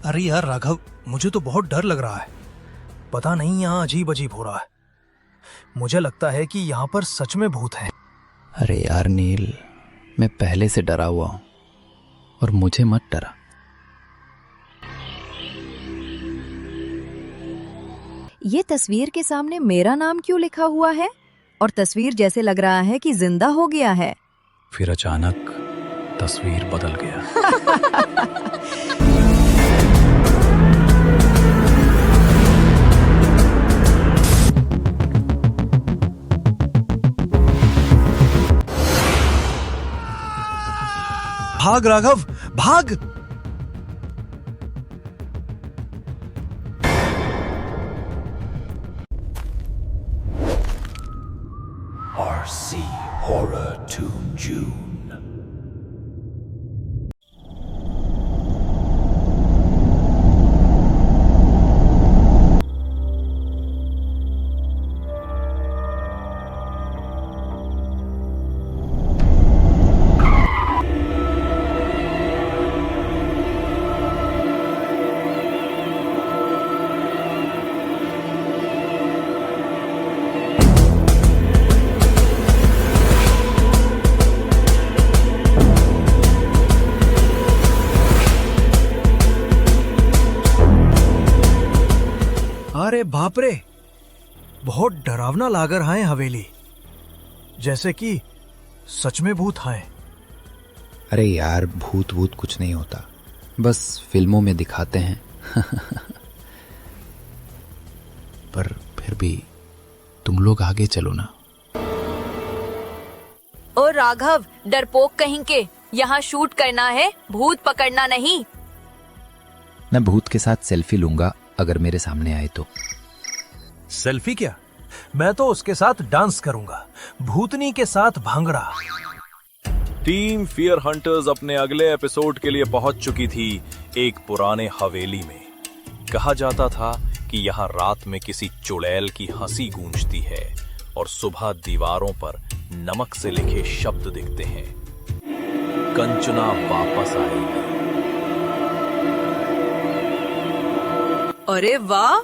अरे यार राघव, मुझे तो बहुत डर लग रहा है। पता नहीं यहाँ अजीब अजीब हो रहा है। मुझे लगता है कि यहाँ पर सच में भूत है। अरे यार नील, मैं पहले से डरा हुआ हूँ और मुझे मत डरा। ये तस्वीर के सामने मेरा नाम क्यों लिखा हुआ है? और तस्वीर जैसे लग रहा है कि जिंदा हो गया है। फिर अचानक तस्वीर बदल गया। भाग राघव, भाग! RC Horror to June. अरे बाप रे, बहुत डरावना लाग रहा है हवेली, जैसे कि सच में भूत है। अरे यार, भूत भूत कुछ नहीं होता, बस फिल्मों में दिखाते हैं। पर फिर भी तुम लोग आगे चलो ना। ओ राघव, डरपोक कहीं के, यहाँ शूट करना है, भूत पकड़ना नहीं। मैं भूत के साथ सेल्फी लूंगा अगर मेरे सामने आए तो। सेल्फी क्या, मैं तो उसके साथ डांस करूंगा, भूतनी के साथ भांगड़ा। टीम फियर हंटर्स अपने अगले एपिसोड के लिए पहुंच चुकी थी एक पुराने हवेली में। कहा जाता था कि यहाँ रात में किसी चुड़ैल की हंसी गूंजती है और सुबह दीवारों पर नमक से लिखे शब्द दिखते हैं, कंचना वापस आएगी। अरे वाह,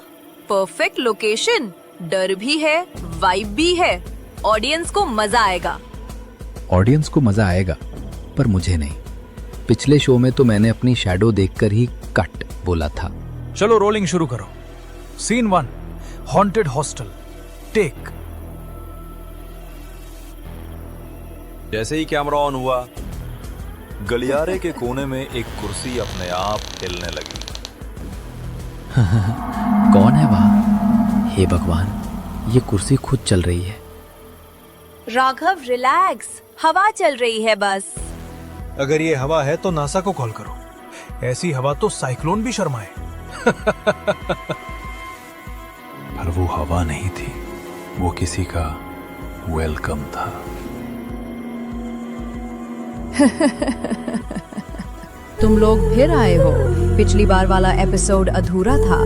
परफेक्ट लोकेशन, डर भी है, वाइब भी है, ऑडियंस को मजा आएगा। ऑडियंस को मजा आएगा, पर मुझे नहीं। पिछले शो में तो मैंने अपनी शैडो देखकर ही कट बोला था। चलो रोलिंग शुरू करो। Scene 1, haunted hostel, take. जैसे ही कैमरा ऑन हुआ, गलियारे के कोने में एक कुर्सी अपने आप हिलने लगी। कौन है वहाँ? हे भगवान, ये कुर्सी खुद चल रही है। राघव रिलैक्स, हवा चल रही है बस। अगर ये हवा है तो नासा को कॉल करो, ऐसी हवा तो साइक्लोन भी शर्माए। पर वो हवा नहीं थी, वो किसी का वेलकम था। तुम लोग फिर आए हो। पिछली बार वाला एपिसोड अधूरा था।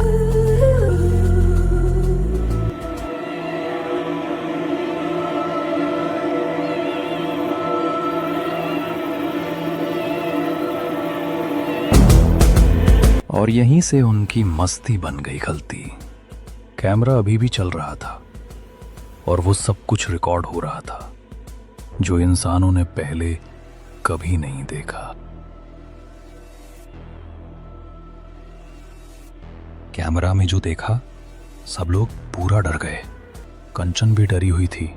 और यहीं से उनकी मस्ती बन गई गलती। कैमरा अभी भी चल रहा था और वो सब कुछ रिकॉर्ड हो रहा था जो इंसानों ने पहले कभी नहीं देखा। कैमरा में जो देखा, सब लोग पूरा डर गए। कंचन भी डरी हुई थी,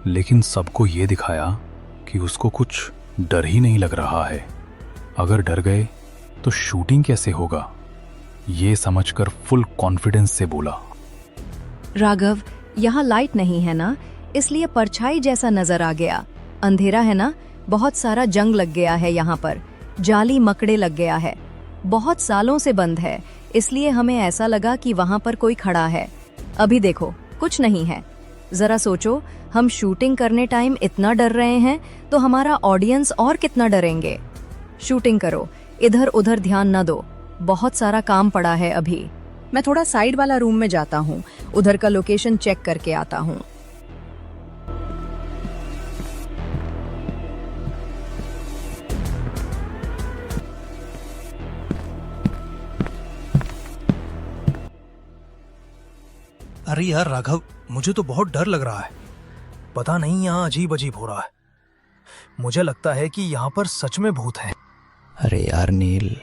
लेकिन सबको ये दिखाया कि उसको कुछ डर ही नहीं लग रहा है। अगर डर गए तो शूटिंग कैसे होगा, ये समझकर फुल कॉन्फिडेंस से बोला। राघव, यहाँ लाइट नहीं है ना, इसलिए परछाई जैसा नजर आ गया। अंधेरा है ना, बहुत सारा जंग लग गया है यहाँ पर, जाली मकड़े लग गया है। बहुत सालों से बंद है, इसलिए हमें ऐसा लगा कि वहाँ पर कोई खड़ा है। अभी देखो, कुछ नहीं है। जरा सोचो, हम शूटिंग करने टाइम इतना डर रहे हैं तो हमारा ऑडियंस और कितना डरेंगे। शूटिंग करो, इधर उधर ध्यान न दो, बहुत सारा काम पड़ा है अभी। मैं थोड़ा साइड वाला रूम में जाता हूँ, उधर का लोकेशन चेक करके आता हूँ। अरे यार राघव, मुझे तो बहुत डर लग रहा है। पता नहीं यहाँ अजीब अजीब हो रहा है। मुझे लगता है कि यहाँ पर सच में भूत है। अरे यार नील,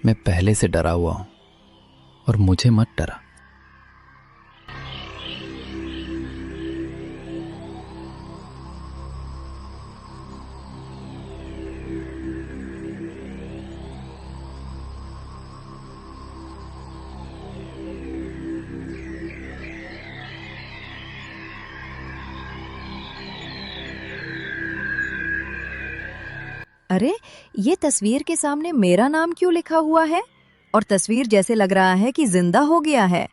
मैं पहले से डरा हुआ हूं और मुझे मत डरा। अरे, ये तस्वीर के सामने मेरा नाम क्यों लिखा हुआ है? और तस्वीर जैसे लग रहा है कि जिंदा हो गया है।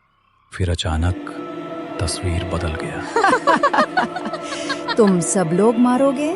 फिर अचानक तस्वीर बदल गया। तुम सब लोग मारोगे?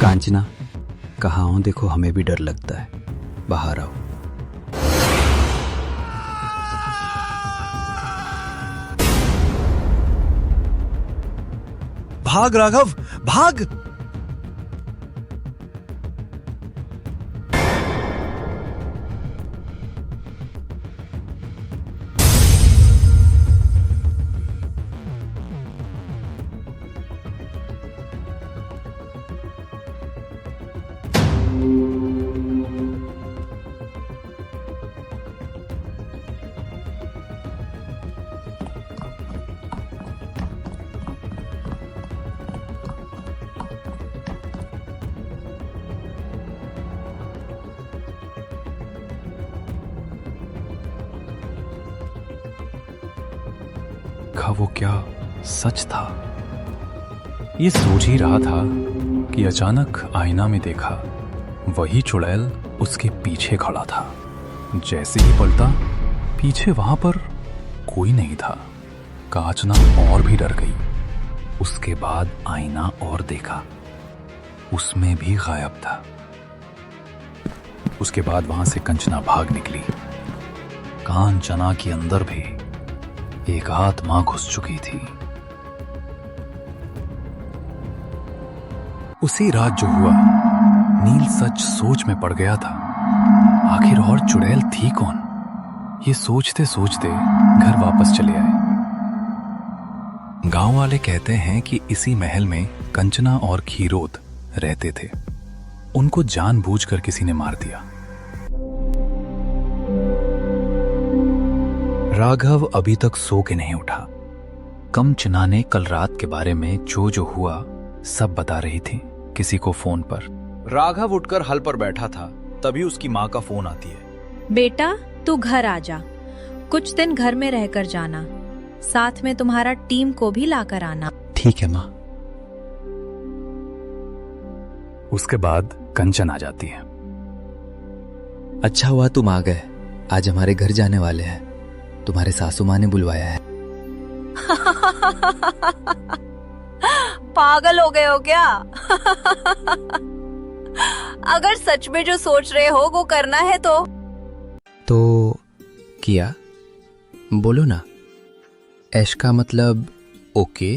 कांचना, कहाँ हो? देखो, हमें भी डर लगता है। बाहर आओ। भाग राघव, भाग! था वो क्या सच था? ये सोच ही रहा था कि अचानक आईना में देखा वही चुड़ैल उसके पीछे खड़ा था। जैसे ही पलटा, पीछे वहां पर कोई नहीं था। कांचना और भी डर गई। उसके बाद आईना और देखा, उसमें भी गायब था। उसके बाद वहां से कंचना भाग निकली। कांचना के अंदर भी एक आत्मा घुस चुकी थी। उसी रात जो हुआ, नील सच सोच में पड़ गया था। आखिर और चुड़ैल थी कौन? ये सोचते सोचते घर वापस चले आए। गांव वाले कहते हैं कि इसी महल में कंचना और खीरोद रहते थे। उनको जानबूझकर किसी ने मार दिया। राघव अभी तक सो के नहीं उठा। कंचना ने कल रात के बारे में जो हुआ सब बता रही थी किसी को फोन पर। राघव उठकर हल पर बैठा था, तभी उसकी माँ का फोन आती है। बेटा, तू घर आ जा। कुछ दिन घर में रहकर जाना। साथ में तुम्हारा टीम को भी लाकर आना। ठीक है माँ। उसके बाद कंचन आ जाती है। अच्छा हुआ तुम आ गए। आज हमारे घर जाने वाले हैं। तुम्हारे सासू माँ ने बुलवाया है। पागल हो गए हो क्या? अगर सच में जो सोच रहे हो वो करना है तो किया बोलो ना। ऐश का मतलब ओके।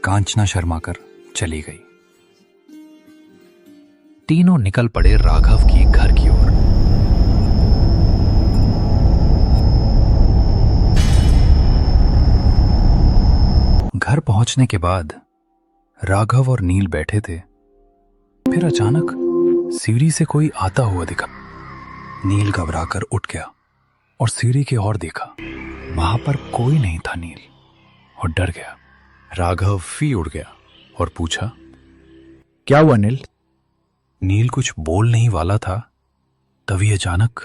कांचना शर्मा कर चली गई। तीनों निकल पड़े राघव की घर की ओर। घर पहुंचने के बाद राघव और नील बैठे थे। फिर अचानक सीढ़ी से कोई आता हुआ दिखा। नील घबराकर उठ गया और सीढ़ी की ओर देखा। वहां पर कोई नहीं था। नील और डर गया। राघव भी उड़ गया और पूछा, क्या हुआ नील? नील कुछ बोल नहीं वाला था, तभी अचानक